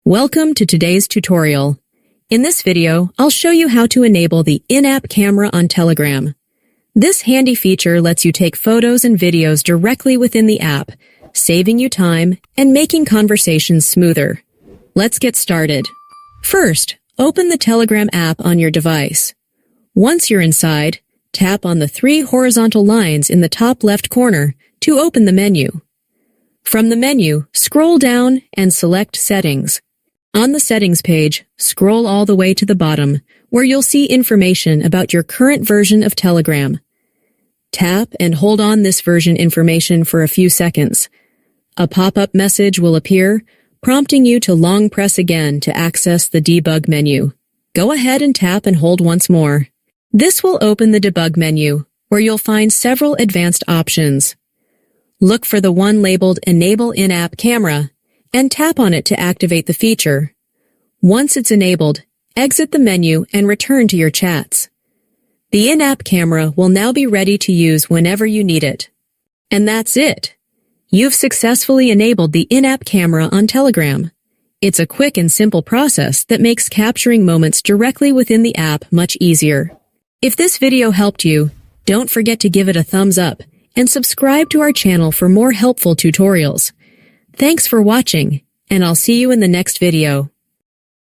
Welcome to today's tutorial. In this video, I'll show you how to enable the in-app camera on Telegram. This handy feature lets you take photos and videos directly within the app, saving you time and making conversations smoother. Let's get started. First, open the Telegram app on your device. Once you're inside, tap on the 3 horizontal lines in the top left corner to open the menu. From the menu, scroll down and select Settings. On the Settings page, scroll all the way to the bottom, where you'll see information about your current version of Telegram. Tap and hold on this version information for a few seconds. A pop-up message will appear, prompting you to long press again to access the debug menu. Go ahead and tap and hold once more. This will open the debug menu, where you'll find several advanced options. Look for the one labeled Enable In-App Camera, and tap on it to activate the feature. Once it's enabled, exit the menu and return to your chats. The in-app camera will now be ready to use whenever you need it. And that's it. You've successfully enabled the in-app camera on Telegram. It's a quick and simple process that makes capturing moments directly within the app much easier. If this video helped you, don't forget to give it a thumbs up and subscribe to our channel for more helpful tutorials. Thanks for watching, and I'll see you in the next video.